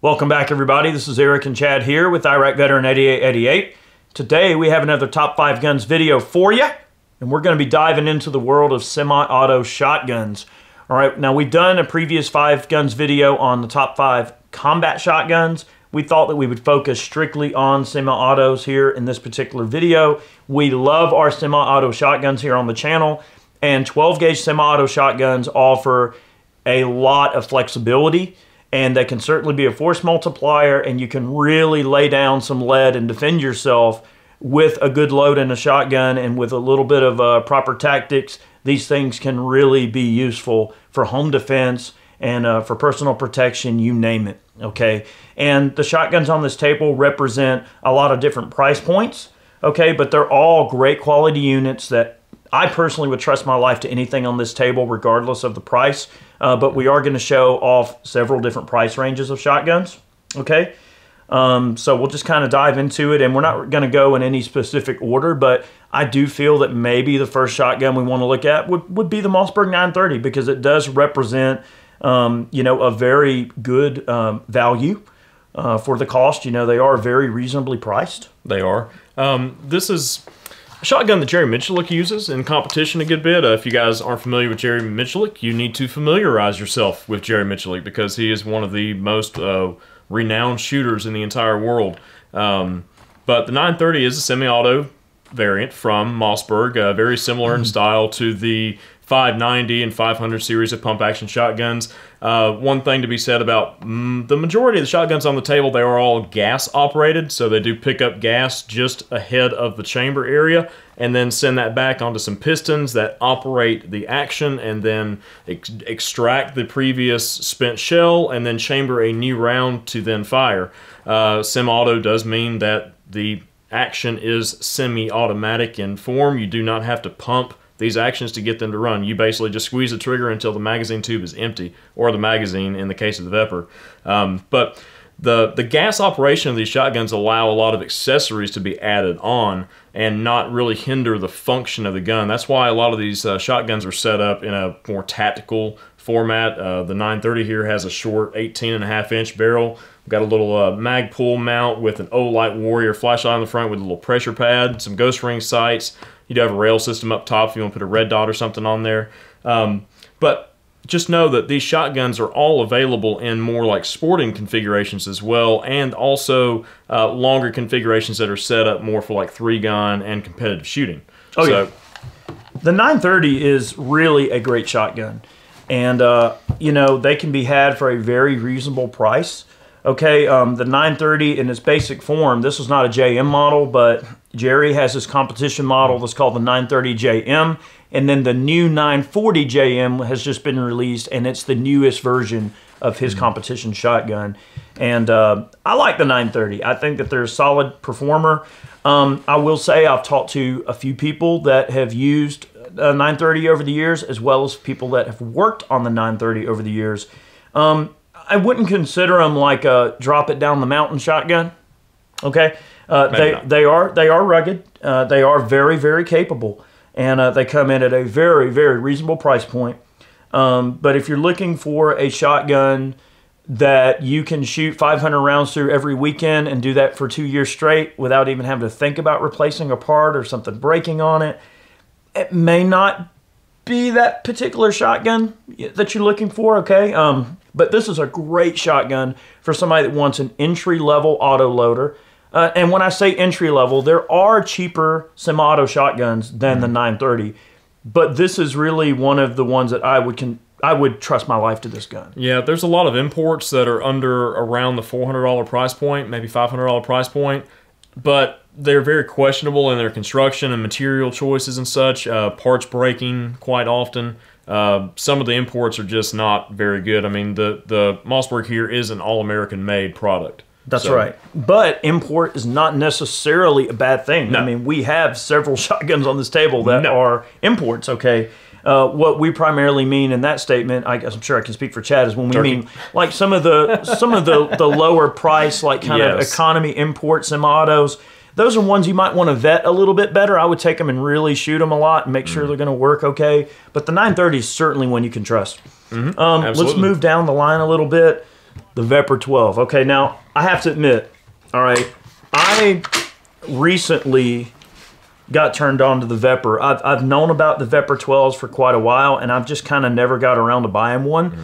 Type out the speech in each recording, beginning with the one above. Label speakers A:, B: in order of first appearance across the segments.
A: Welcome back, everybody. This is Eric and Chad here with Iraq Veteran 8888. Today we have another Top 5 Guns video for you, and we're going to be diving into the world of semi-auto shotguns. All right, now we've done a previous 5 guns video on the top 5 combat shotguns. We thought that we would focus strictly on semi-autos here in this particular video. We love our semi-auto shotguns here on the channel, and 12-gauge semi-auto shotguns offer a lot of flexibility, and they can certainly be a force multiplier, and you can really lay down some lead and defend yourself with a good load in a shotgun, and with a little bit of proper tactics. These things can really be useful for home defense and for personal protection, you name it, okay? And the shotguns on this table represent a lot of different price points, okay? But they're all great quality units that I personally would trust my life to anything on this table regardless of the price. But we are going to show off several different price ranges of shotguns, okay? So we'll just kind of dive into it, and we're not going to go in any specific order, but I do feel that maybe the first shotgun we want to look at would be the Mossberg 930, because it does represent, you know, a very good value for the cost. You know, they are very reasonably priced.
B: They are. This is a shotgun that Jerry Miculek uses in competition a good bit. If you guys aren't familiar with Jerry Miculek, you need to familiarize yourself with Jerry Miculek, because he is one of the most renowned shooters in the entire world. But the 930 is a semi-auto variant from Mossberg, very similar in style to the 590 and 500 series of pump-action shotguns. One thing to be said about the majority of the shotguns on the table, they are all gas-operated, so they do pick up gas just ahead of the chamber area, and then send that back onto some pistons that operate the action, and then extract the previous spent shell, and then chamber a new round to then fire. Semi-auto does mean that the action is semi-automatic in form. You do not have to pump these actions to get them to run. You basically just squeeze the trigger until the magazine tube is empty, or the magazine in the case of the Vepr. But the gas operation of these shotguns allow a lot of accessories to be added on and not really hinder the function of the gun. That's why a lot of these shotguns are set up in a more tactical format. The 930 here has a short 18.5-inch barrel. We've got a little Magpul mount with an Olight Warrior flashlight on the front with a little pressure pad, some ghost ring sights. You'd have a rail system up top if you want to put a red dot or something on there. But just know that these shotguns are all available in more like sporting configurations as well, and also longer configurations that are set up more for like 3-gun and competitive shooting.
A: Oh, so, yeah. The 930 is really a great shotgun. And, you know, they can be had for a very reasonable price. Okay, the 930 in its basic form, this is not a JM model, but Jerry has his competition model that's called the 930 JM, and then the new 940 JM has just been released, and it's the newest version of his competition shotgun. And I like the 930. I think that they're a solid performer. I will say I've talked to a few people that have used 930 over the years, as well as people that have worked on the 930 over the years. I wouldn't consider them like a drop it down the mountain shotgun. Okay, they are rugged. They are very, very capable, and they come in at a very, very reasonable price point. But if you're looking for a shotgun that you can shoot 500 rounds through every weekend and do that for 2 years straight without even having to think about replacing a part or something breaking on it, it may not be that particular shotgun that you're looking for. Okay. But this is a great shotgun for somebody that wants an entry-level autoloader. And when I say entry-level, there are cheaper semi-auto shotguns than the 930. But this is really one of the ones that I would trust my life to this gun.
B: Yeah, there's a lot of imports that are around the $400 price point, maybe $500 price point. But they're very questionable in their construction and material choices and such. Parts breaking quite often. Some of the imports are just not very good. I mean, the Mossberg here is an all-American made product.
A: That's right. But import is not necessarily a bad thing. No. I mean, we have several shotguns on this table that are imports, okay? What we primarily mean in that statement, I guess I'm sure I can speak for Chad, is when we mean like some of the lower price, like kind of economy import semi-autos. Those are ones you might want to vet a little bit better. I would take them and really shoot them a lot and make sure they're going to work okay. But the 930 is certainly one you can trust. Let's move down the line a little bit. The Vepr 12. Okay, now I have to admit, all right, I recently got turned on to the Vepr. I've known about the Vepr 12s for quite a while, and I've just kind of never got around to buying one.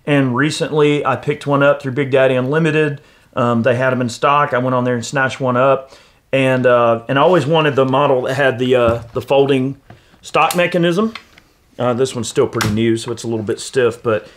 A: And recently I picked one up through Big Daddy Unlimited. They had them in stock. I went on there and snatched one up. And I always wanted the model that had the folding stock mechanism. This one's still pretty new, so it's a little bit stiff, but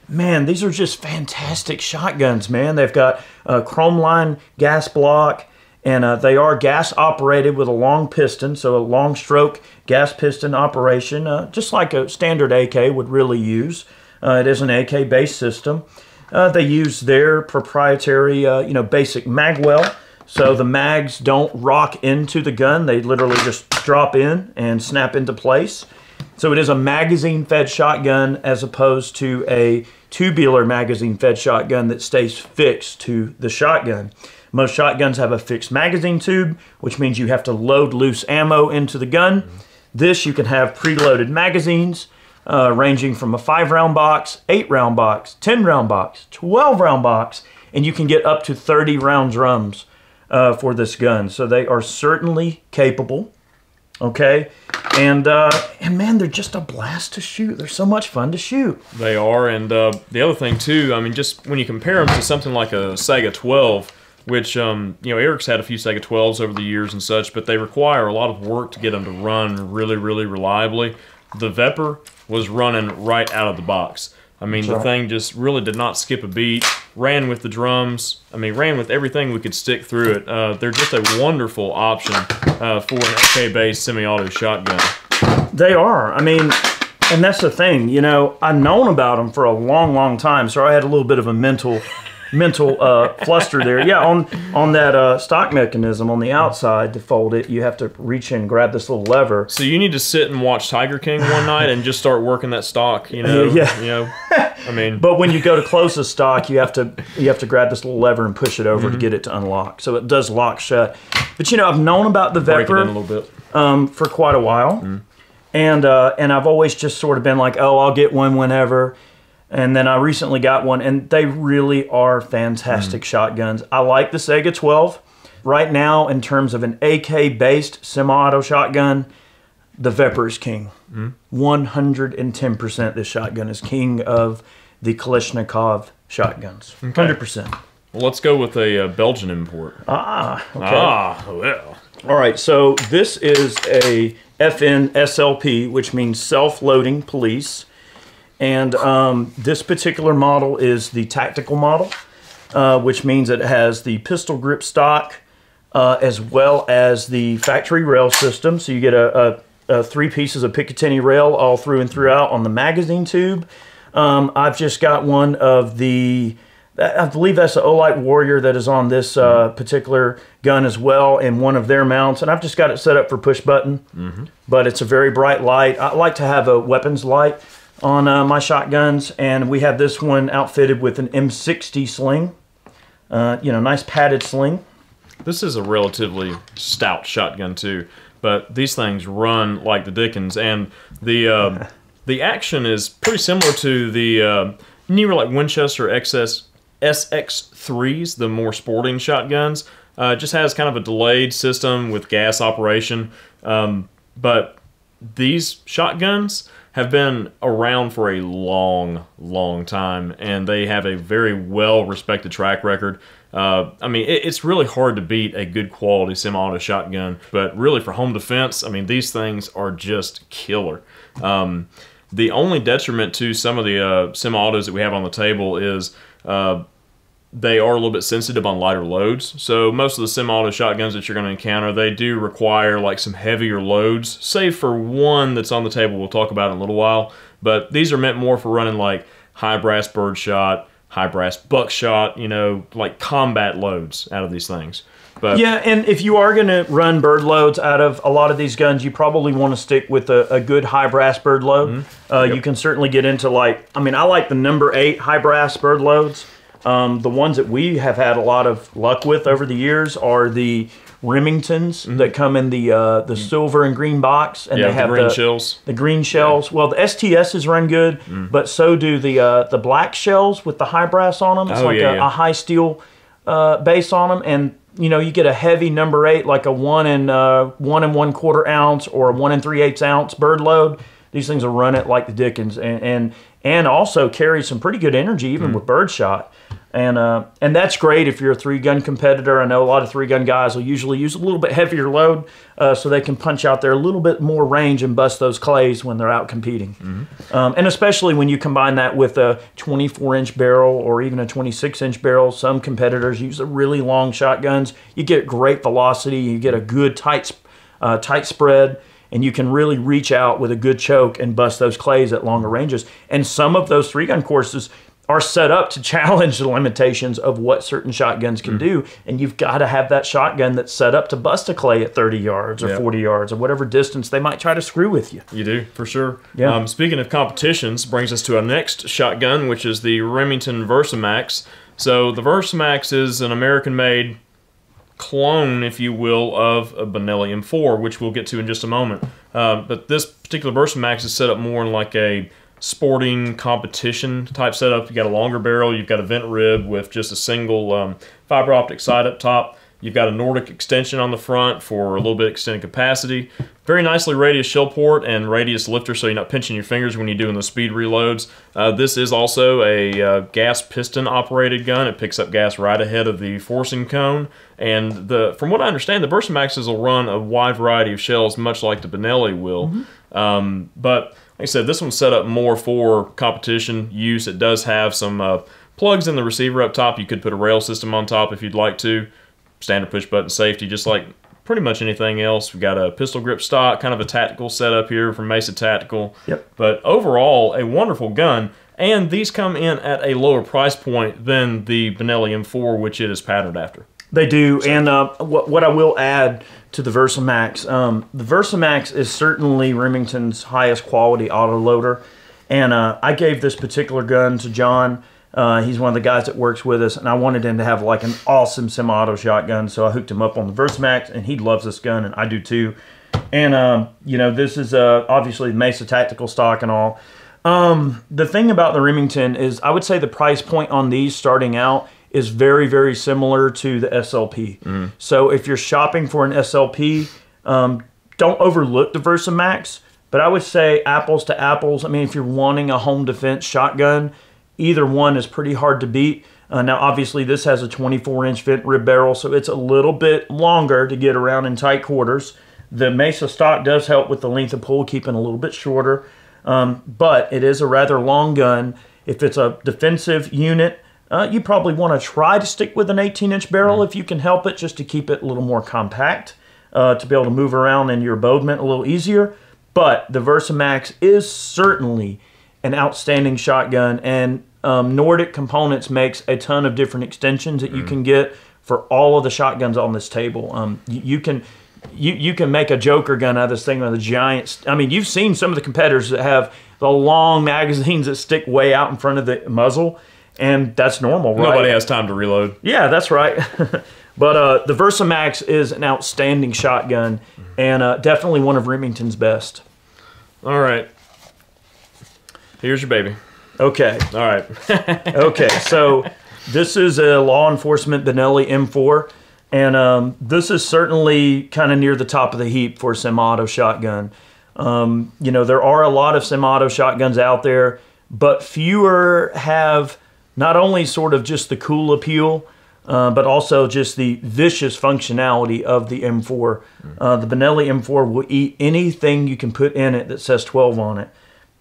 A: man, these are just fantastic shotguns, man. They've got a chrome line gas block, and they are gas operated with a long piston, so a long stroke gas piston operation, just like a standard AK would really use. It is an AK based system. They use their proprietary, basic mag well, so the mags don't rock into the gun. They literally just drop in and snap into place. So it is a magazine-fed shotgun as opposed to a tubular magazine-fed shotgun that stays fixed to the shotgun. Most shotguns have a fixed magazine tube, which means you have to load loose ammo into the gun. This, you can have preloaded magazines ranging from a 5-round box, 8-round box, 10-round box, 12-round box, and you can get up to 30-round drums for this gun. So they are certainly capable. Okay, and man, they're just a blast to shoot. They're so much fun to shoot.
B: They are, and the other thing too, I mean, just when you compare them to something like a Sega 12, which, Eric's had a few Sega 12s over the years and such, but they require a lot of work to get them to run really, really reliably. The Vepr was running right out of the box. I mean, the thing just really did not skip a beat, ran with the drums, I mean, ran with everything we could stick through it. They're just a wonderful option for an AK-based semi-auto shotgun.
A: They are. I mean, and that's the thing, I've known about them for a long, long time, so I had a little bit of a mental fluster there. Yeah, on that stock mechanism on the outside to fold it, you have to reach in and grab this little lever.
B: So you need to sit and watch Tiger King one night and just start working that stock,
A: Yeah.
B: I mean,
A: but when you go to close the stock, you have to grab this little lever and push it over to get it to unlock. So it does lock shut. But I've known about the Vepr
B: break it in a little bit.
A: For quite a while, and I've always just sort of been like, oh, I'll get one whenever. And then I recently got one, and they really are fantastic shotguns. I like the Sega 12. Right now, in terms of an AK-based semi-auto shotgun, the Vepr is king. 110% this shotgun is king of the Kalashnikov shotguns. 100%.
B: Well, let's go with a Belgian import.
A: Okay.
B: Well.
A: All right, so this is a FN SLP, which means self-loading police. And this particular model is the tactical model, which means it has the pistol grip stock as well as the factory rail system. So you get a 3 pieces of Picatinny rail all through and throughout on the magazine tube. I've just got one of the, I believe that's the Olight Warrior that is on this particular gun as well, and one of their mounts. And I've just got it set up for push button, but it's a very bright light. I like to have a weapons light on my shotguns, and we have this one outfitted with an M60 sling. Nice padded sling.
B: This is a relatively stout shotgun too, but these things run like the dickens, and the action is pretty similar to the newer like Winchester SX3s, the more sporting shotguns. It just has kind of a delayed system with gas operation, but these shotguns have been around for a long, long time, and they have a very well-respected track record. I mean, it's really hard to beat a good quality semi-auto shotgun, but really for home defense, I mean, these things are just killer. The only detriment to some of the semi-autos that we have on the table is they are a little bit sensitive on lighter loads. So most of the semi-auto shotguns that you're going to encounter, they do require like some heavier loads, save for one that's on the table we'll talk about in a little while. But these are meant more for running like high brass birdshot, high brass buckshot, like combat loads out of these things. But
A: yeah, and if you are going to run bird loads out of a lot of these guns, you probably want to stick with a good high brass bird load. You can certainly get into I like the number 8 high brass bird loads. The ones that we have had a lot of luck with over the years are the Remingtons that come in the silver and green box, and they have
B: the green shells.
A: The green shells. Well, the STSs run good, but so do the black shells with the high brass on them. It's a high steel base on them, and you get a heavy number 8, like a 1 1/4 ounce or a 1 3/8 ounce bird load. These things will run it like the dickens, and also carry some pretty good energy even with birdshot. And that's great if you're a 3-gun competitor. I know a lot of 3-gun guys will usually use a little bit heavier load so they can punch out there a little bit more range and bust those clays when they're out competing. And especially when you combine that with a 24-inch barrel or even a 26-inch barrel. Some competitors use the really long shotguns. You get great velocity. You get a good tight spread. And you can really reach out with a good choke and bust those clays at longer ranges. And some of those 3-gun courses are set up to challenge the limitations of what certain shotguns can do. And you've got to have that shotgun that's set up to bust a clay at 30 yards or 40 yards or whatever distance they might try to screw with you.
B: You do, for sure.
A: Yeah.
B: Speaking of competitions, brings us to our next shotgun, which is the Remington Versamax. So the Versamax is an American-made clone, if you will, of a Benelli M4, which we'll get to in just a moment. But this particular Versamax is set up more in like a sporting competition type setup. You got a longer barrel, you've got a vent rib with just a single fiber optic sight up top. You've got a Nordic extension on the front for a little bit extended capacity. Very nicely radius shell port and radius lifter, so you're not pinching your fingers when you're doing the speed reloads. This is also a gas piston operated gun. It picks up gas right ahead of the forcing cone. And from what I understand, the Versamaxes will run a wide variety of shells, much like the Benelli will. But like I said, this one's set up more for competition use. It does have some plugs in the receiver up top. You could put a rail system on top if you'd like to. Standard push button safety, just like pretty much anything else. We've got a pistol grip stock, kind of a tactical setup here from Mesa Tactical. But overall, a wonderful gun. And these come in at a lower price point than the Benelli M4, which it is patterned after.
A: They do, and what I will add to the Versamax, the Versamax is certainly Remington's highest quality autoloader, and I gave this particular gun to John. He's one of the guys that works with us, and I wanted him to have like an awesome semi-auto shotgun, so I hooked him up on the Versamax, and he loves this gun, and I do too. And, this is obviously Mesa Tactical stock and all. The thing about the Remington is I would say the price point on these starting out is very, very similar to the SLP. So if you're shopping for an SLP, don't overlook the Versamax, but I would say apples to apples. I mean, if you're wanting a home defense shotgun, either one is pretty hard to beat. Now, obviously, this has a 24-inch vent rib barrel, so it's a little bit longer to get around in tight quarters. The Mesa stock does help with the length of pull, keeping a little bit shorter, but it is a rather long gun. If it's a defensive unit, you probably want to try to stick with an 18-inch barrel if you can help it, just to keep it a little more compact, to be able to move around in your abodement a little easier. But the Versamax is certainly an outstanding shotgun, and Nordic Components makes a ton of different extensions that you can get for all of the shotguns on this table. You can make a Joker gun out of this thing with a giant... I mean, you've seen some of the competitors that have the long magazines that stick way out in front of the muzzle, and that's normal, right?
B: Nobody has time to reload.
A: Yeah, that's right. But the Versamax is an outstanding shotgun, and definitely one of Remington's best.
B: All right. Here's your baby.
A: Okay.
B: All right.
A: Okay, so this is a law enforcement Benelli M4, and this is certainly kind of near the top of the heap for a semi-auto shotgun. There are a lot of semi-auto shotguns out there, but fewer have not only sort of just the cool appeal, but also just the vicious functionality of the M4. The Benelli M4 will eat anything you can put in it that says 12 on it,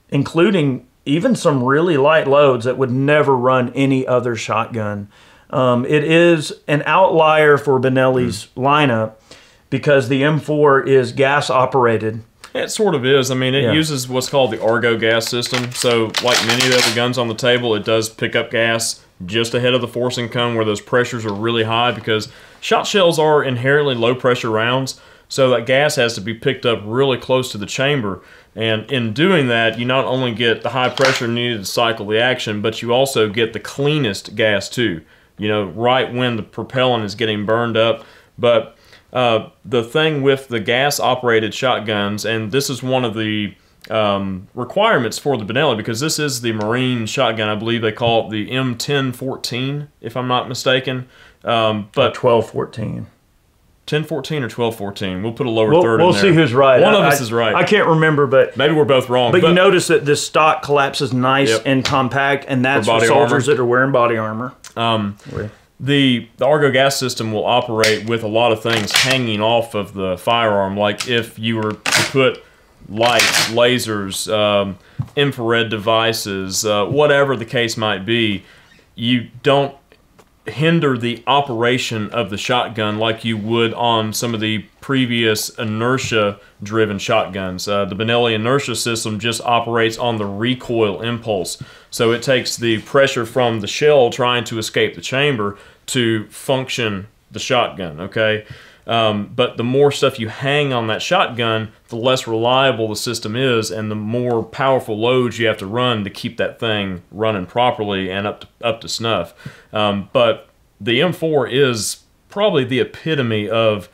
A: including even some really light loads that would never run any other shotgun. It is an outlier for Benelli's lineup because the M4 is gas operated.
B: It sort of is. I mean, it uses what's called the Argo gas system. So like many of the other guns on the table, it does pick up gas just ahead of the forcing cone where those pressures are really high, because shot shells are inherently low pressure rounds. So that gas has to be picked up really close to the chamber. And in doing that, you not only get the high pressure needed to cycle the action, but you also get the cleanest gas too. Right when the propellant is getting burned up But the thing with the gas-operated shotguns, and this is one of the requirements for the Benelli, because this is the Marine shotgun. I believe they call it the M1014, if I'm not mistaken. But
A: 1214.
B: 1014 or 1214. We'll put a lower third in there.
A: We'll see who's right.
B: One of us is right.
A: I can't remember, but
B: maybe we're both wrong.
A: But you notice that this stock collapses nice and compact, and that's for soldiers that are wearing body armor.
B: The Argo gas system will operate with a lot of things hanging off of the firearm. Like if you were to put lights, lasers, infrared devices, whatever the case might be, you don't hinder the operation of the shotgun like you would on some of the previous inertia-driven shotguns. The Benelli inertia system just operates on the recoil impulse. So it takes the pressure from the shell trying to escape the chamber to function the shotgun, okay? But the more stuff you hang on that shotgun, the less reliable the system is, and the more powerful loads you have to run to keep that thing running properly and up to snuff. But the M4 is probably the epitome of,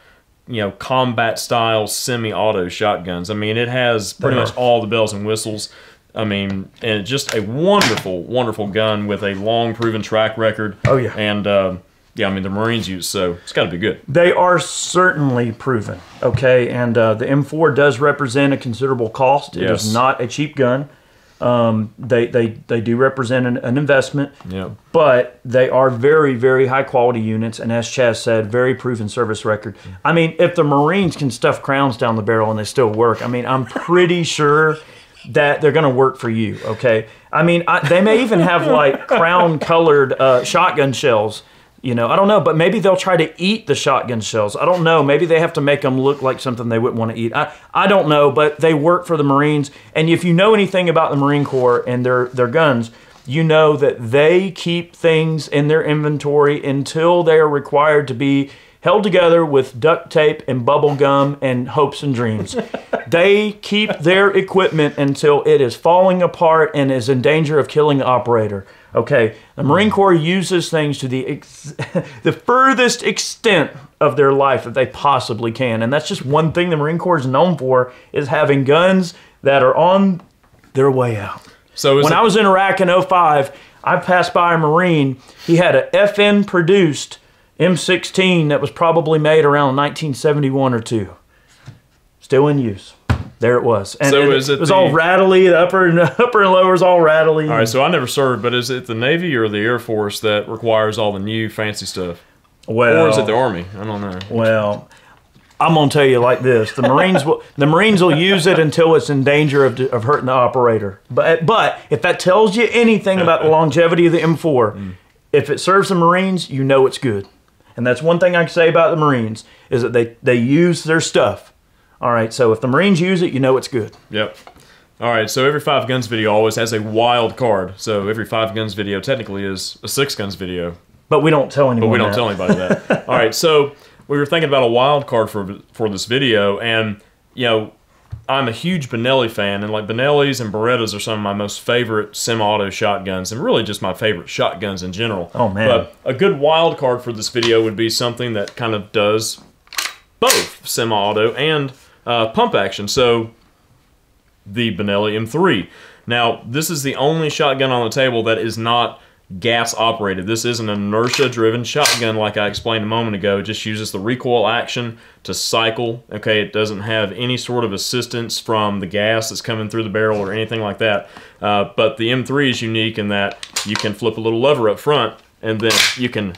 B: you know, combat-style semi-auto shotguns. I mean, it has pretty much all the bells and whistles. I mean, and just a wonderful, wonderful gun with a long, proven track record.
A: Oh, yeah.
B: And, yeah, I mean, the Marines use, so it's got to be good.
A: They are certainly proven, okay? And the M4 does represent a considerable cost. It is not a cheap gun. They do represent an investment, but they are very, very high-quality units, and as Chaz said, very proven service record. I mean, if the Marines can stuff crowns down the barrel and they still work, I mean, I'm pretty sure that they're going to work for you, okay? I mean, they may even have, like, crown-colored shotgun shells. You know, I don't know, but maybe they'll try to eat the shotgun shells. I don't know. Maybe they have to make them look like something they wouldn't want to eat. I don't know, but they work for the Marines. And if you know anything about the Marine Corps and their guns, you know that they keep things in their inventory until they are required to be held together with duct tape and bubble gum and hopes and dreams. They keep their equipment until it is falling apart and is in danger of killing the operator. Okay, the Marine Corps uses things to the furthest extent of their life that they possibly can. And that's just one thing the Marine Corps is known for, is having guns that are on their way out. So when I was in Iraq in 2005, I passed by a Marine. He had a FN-produced M16 that was probably made around 1971 or 2. Still in use. There it was. And
B: so
A: it was all rattly. The upper and lower is all rattly.
B: All right, so I never served, but is it the Navy or the Air Force that requires all the new fancy stuff? Well, or is it the Army? I don't know.
A: Well, I'm going to tell you like this. The Marines will use it until it's in danger of hurting the operator. But if that tells you anything about the longevity of the M4, if it serves the Marines, you know it's good. And that's one thing I can say about the Marines, is that they use their stuff. All right, so if the Marines use it, you know it's good.
B: Yep. All right, so every 5 Guns video always has a wild card. So every 5 Guns video technically is a 6 Guns video.
A: But we don't tell anyone
B: But we don't tell anybody that. All right, so we were thinking about a wild card for this video, and, you know, I'm a huge Benelli fan, and like Benellis and Berettas are some of my most favorite semi-auto shotguns, and really just my favorite shotguns in general.
A: Oh, man.
B: But a good wild card for this video would be something that kind of does both semi-auto and pump action. So the Benelli M3. Now, this is the only shotgun on the table that is not gas operated. This is an inertia driven shotgun, like I explained a moment ago. It just uses the recoil action to cycle. Okay, it doesn't have any sort of assistance from the gas that's coming through the barrel or anything like that. But the M3 is unique in that you can flip a little lever up front and then you can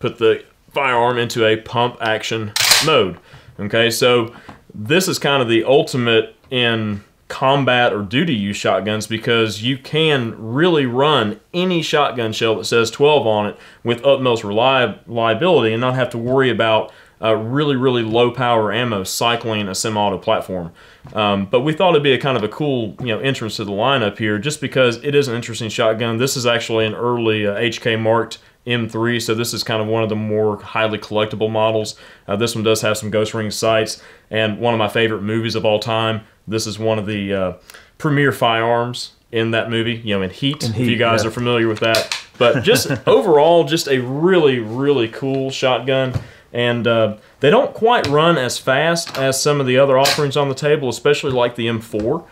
B: put the firearm into a pump action mode. Okay, so this is kind of the ultimate in combat or duty use shotguns, because you can really run any shotgun shell that says 12 on it with utmost reliability and not have to worry about really, really low power ammo cycling a semi-auto platform. But we thought it'd be a kind of a cool, you know, entrance to the lineup here, just because it is an interesting shotgun. This is actually an early HK marked M3, so this is kind of one of the more highly collectible models. This one does have some ghost ring sights, and one of my favorite movies of all time. This is one of the premier firearms in that movie, you know, in Heat, if you guys are familiar with that. But just overall, just a really, really cool shotgun. And they don't quite run as fast as some of the other offerings on the table, especially like the M4.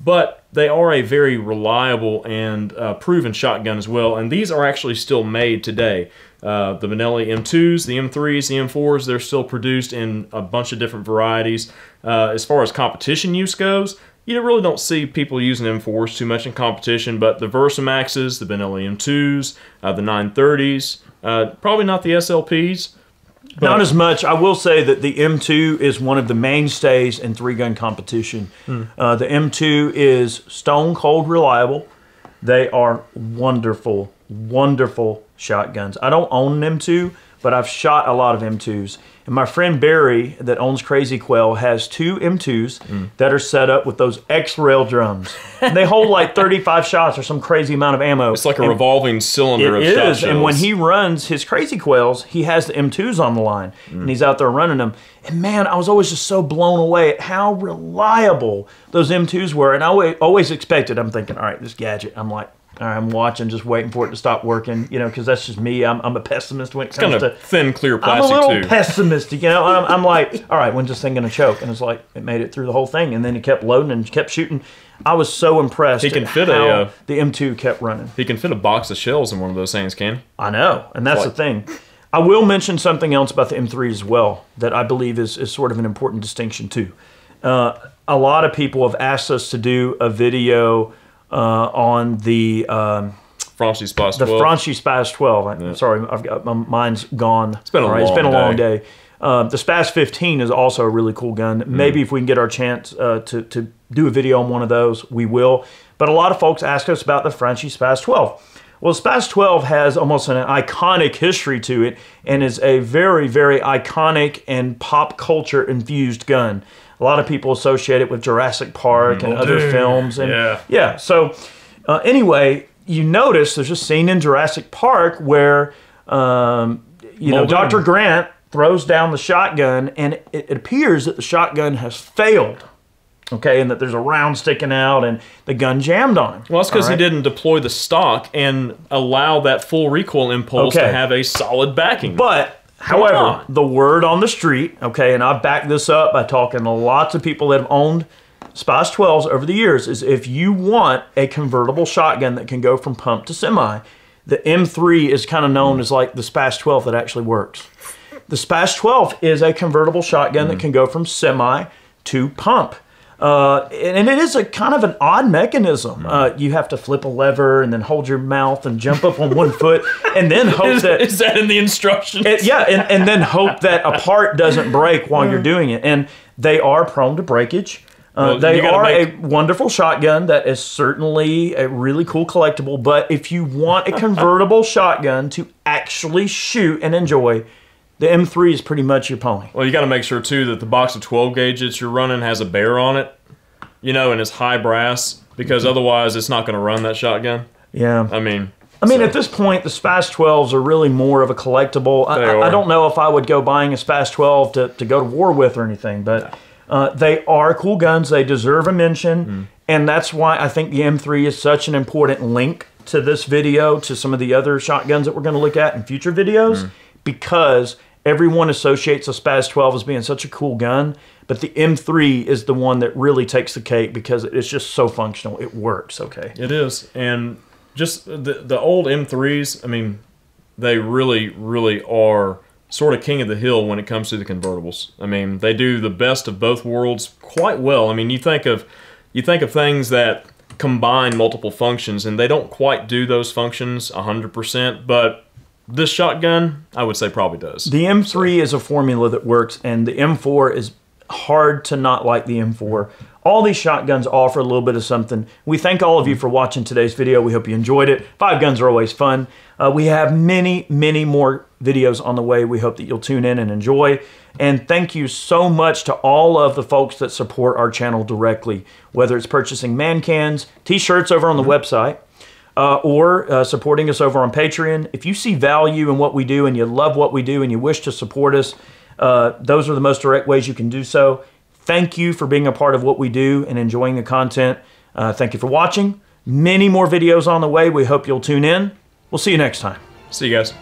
B: But they are a very reliable and proven shotgun as well. And these are actually still made today. The Benelli M2s, the M3s, the M4s, they're still produced in a bunch of different varieties. As far as competition use goes, you really don't see people using M4s too much in competition, but the Versamaxes, the Benelli M2s, the 930s, probably not the SLPs.
A: Not as much. I will say that the M2 is one of the mainstays in three-gun competition. The M2 is stone cold reliable. They are wonderful, wonderful shotguns. I don't own an M2, but I've shot a lot of M2s. And my friend Barry that owns Crazy Quail has two M2s that are set up with those X-Rail drums. And they hold like 35 shots or some crazy amount of ammo.
B: It's like a revolving cylinder of shot shells.
A: And when he runs his Crazy Quails, he has the M2s on the line. And he's out there running them. And man, I was always just so blown away at how reliable those M2s were. And I always expected, I'm thinking, all right, this gadget, I'm like, all right, I'm watching, just waiting for it to stop working, you know, because that's just me. I'm a pessimist when it comes to...
B: It's kind of thin, clear plastic,
A: I'm a little pessimistic, you know. I'm like, all right, when's this thing going to choke? And it's like, it made it through the whole thing. And then it kept loading and kept shooting. I was so impressed at how the M2 kept running.
B: He can fit a box of shells in one of those things, can he?
A: I know, and that's the thing. I will mention something else about the M3 as well that I believe is sort of an important distinction too. A lot of people have asked us to do a video on the
B: Franchi Spice 12.
A: The Franchi Spice 12. Yeah. Sorry, I've got my mind's gone.
B: It's been a
A: long day. The Spice 15 is also a really cool gun. Maybe if we can get our chance to do a video on one of those, we will. But a lot of folks ask us about the Franchi Spice 12. Well, the Spice 12 has almost an iconic history to it and is a very, very iconic and pop culture infused gun. A lot of people associate it with Jurassic Park and other films. And so anyway, you notice there's a scene in Jurassic Park where, Dr. Grant throws down the shotgun and it appears that the shotgun has failed. Okay, and that there's a round sticking out and the gun jammed on him.
B: Well, that's because he didn't deploy the stock and allow that full recoil impulse to have a solid backing.
A: But... however, the word on the street, and I've backed this up by talking to lots of people that have owned Spice 12s over the years, is if you want a convertible shotgun that can go from pump to semi, the M3 is kind of known as like the Spice 12 that actually works. The Spice 12 is a convertible shotgun that can go from semi to pump. And it is a kind of an odd mechanism. You have to flip a lever and then hold your mouth and jump up on one foot and then hope that...
B: Is that in the instructions?
A: And then hope that a part doesn't break while you're doing it. And they are prone to breakage. They are a wonderful shotgun that is certainly a really cool collectible. But if you want a convertible shotgun to actually shoot and enjoy, the M3 is pretty much your pony.
B: Well, you got to make sure, too, that the box of 12 gauge that you're running has a bear on it, and it's high brass, because otherwise it's not going to run that shotgun.
A: Yeah.
B: I mean,
A: at this point, the Spice 12s are really more of a collectible. I don't know if I would go buying a Spice 12 to go to war with or anything, but they are cool guns. They deserve a mention, and that's why I think the M3 is such an important link to this video, to some of the other shotguns that we're going to look at in future videos, because... everyone associates the Spice 12 as being such a cool gun, but the M3 is the one that really takes the cake because it's just so functional. It works, It
B: is. And just the old M3s, I mean, they really, really are sort of king of the hill when it comes to the convertibles. I mean, they do the best of both worlds quite well. I mean, you think of things that combine multiple functions, and they don't quite do those functions 100%, but... this shotgun, I would say, probably does.
A: The M3 is a formula that works, and the M4 is hard to not like the M4. All these shotguns offer a little bit of something. We thank all of you for watching today's video. We hope you enjoyed it. 5 guns are always fun. We have many, many more videos on the way. We hope that you'll tune in and enjoy. And thank you so much to all of the folks that support our channel directly, whether it's purchasing man cans, t-shirts over on the website, or supporting us over on Patreon. If you see value in what we do and you love what we do and you wish to support us, those are the most direct ways you can do so. Thank you for being a part of what we do and enjoying the content. Thank you for watching. Many more videos on the way. We hope you'll tune in. We'll see you next time.
B: See you guys.